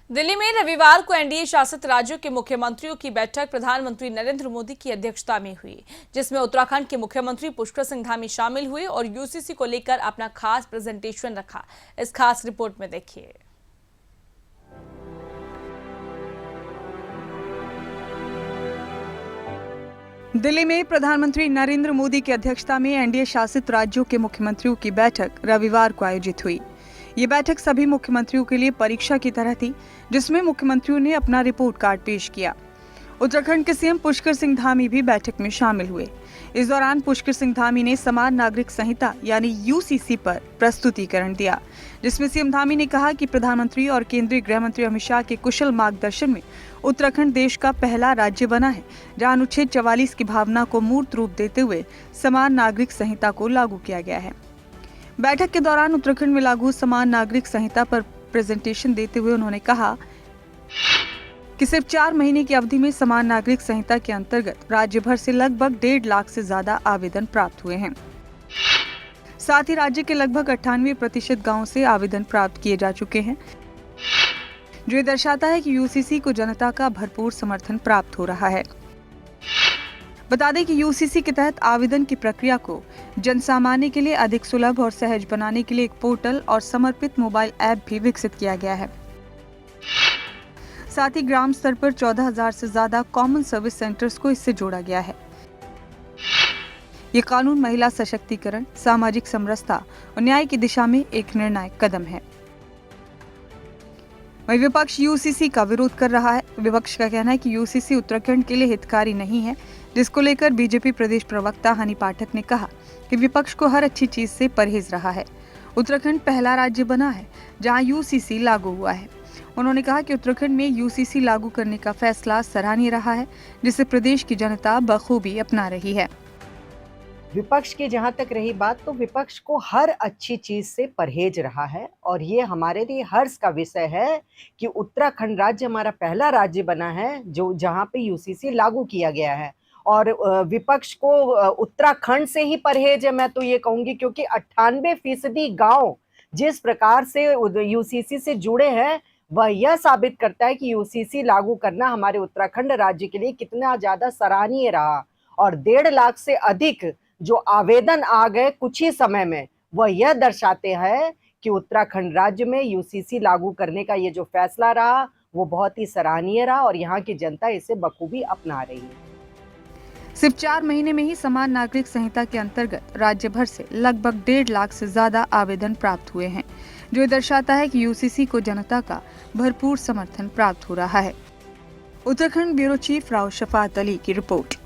दिल्ली में रविवार को एनडीए शासित राज्यों के मुख्यमंत्रियों की बैठक प्रधानमंत्री नरेंद्र मोदी की अध्यक्षता में हुई, जिसमें उत्तराखंड के मुख्यमंत्री पुष्कर सिंह धामी शामिल हुए और यूसीसी को लेकर अपना खास प्रेजेंटेशन रखा। इस खास रिपोर्ट में देखिए। दिल्ली में प्रधानमंत्री नरेंद्र मोदी की अध्यक्षता में एनडीए शासित राज्यों के मुख्यमंत्रियों की बैठक रविवार को आयोजित हुई। ये बैठक सभी मुख्यमंत्रियों के लिए परीक्षा की तरह थी, जिसमें मुख्यमंत्रियों ने अपना रिपोर्ट कार्ड पेश किया। उत्तराखंड के सीएम पुष्कर सिंह धामी भी बैठक में शामिल हुए। इस दौरान पुष्कर सिंह धामी ने समान नागरिक संहिता यानी यूसीसी पर प्रस्तुतिकरण दिया, जिसमें सीएम धामी ने कहा कि प्रधानमंत्री और केंद्रीय गृह मंत्री अमित शाह के कुशल मार्गदर्शन में उत्तराखंड देश का पहला राज्य बना है, जहां अनुच्छेद 44 की भावना को मूर्त रूप देते हुए समान नागरिक संहिता को लागू किया गया है। बैठक के दौरान उत्तराखंड में लागू समान नागरिक संहिता पर प्रेजेंटेशन देते हुए उन्होंने कहा कि सिर्फ 4 महीने की अवधि में समान नागरिक संहिता के अंतर्गत राज्य भर से लगभग 1.5 लाख से ज्यादा आवेदन प्राप्त हुए हैं। साथ ही राज्य के लगभग 98% गाँव से आवेदन प्राप्त किए जा चुके हैं, जो ये दर्शाता है कि यूसीसी को जनता का भरपूर समर्थन प्राप्त हो रहा है। बता दें कि यूसीसी के तहत आवेदन की प्रक्रिया को जनसामान्य के लिए अधिक सुलभ और सहज बनाने के लिए एक पोर्टल और समर्पित मोबाइल ऐप भी विकसित किया गया है। साथ ही ग्राम स्तर पर 14,000 से ज्यादा कॉमन सर्विस सेंटर्स को इससे जोड़ा गया है। ये कानून महिला सशक्तिकरण, सामाजिक समरसता और न्याय की दिशा में एक निर्णायक कदम है। वहीं विपक्ष यूसीसी का विरोध कर रहा है। विपक्ष का कहना है कि यूसीसी उत्तराखंड के लिए हितकारी नहीं है, जिसको लेकर बीजेपी प्रदेश प्रवक्ता हनी पाठक ने कहा कि विपक्ष को हर अच्छी चीज से परहेज रहा है। उत्तराखंड पहला राज्य बना है जहां यूसीसी लागू हुआ है। उन्होंने कहा कि उत्तराखंड में यूसीसी लागू करने का फैसला सराहनीय रहा है, जिसे प्रदेश की जनता बखूबी अपना रही है। विपक्ष की जहां तक रही बात, तो विपक्ष को हर अच्छी चीज से परहेज रहा है और ये हमारे लिए हर्ष का विषय है कि उत्तराखंड राज्य हमारा पहला राज्य बना है जो जहां पे यूसीसी लागू किया गया है। और विपक्ष को उत्तराखंड से ही परहेज है, मैं तो ये कहूंगी, क्योंकि 98% गांव जिस प्रकार से यूसीसी से जुड़े हैं वह यह साबित करता है कि यूसीसी लागू करना हमारे उत्तराखंड राज्य के लिए कितना ज्यादा सराहनीय रहा। और 1.5 लाख से अधिक जो आवेदन आ गए कुछ ही समय में, वह यह दर्शाते हैं कि उत्तराखंड राज्य में यूसीसी लागू करने का ये जो फैसला रहा वो बहुत ही सराहनीय रहा और यहाँ की जनता इसे बखूबी अपना रही है। सिर्फ 4 महीने में ही समान नागरिक संहिता के अंतर्गत राज्य भर से लगभग 1.5 लाख से ज्यादा आवेदन प्राप्त हुए हैं, जो दर्शाता है कि यूसीसी को जनता का भरपूर समर्थन प्राप्त हो रहा है। उत्तराखंड ब्यूरो चीफ राव शफात अली की रिपोर्ट।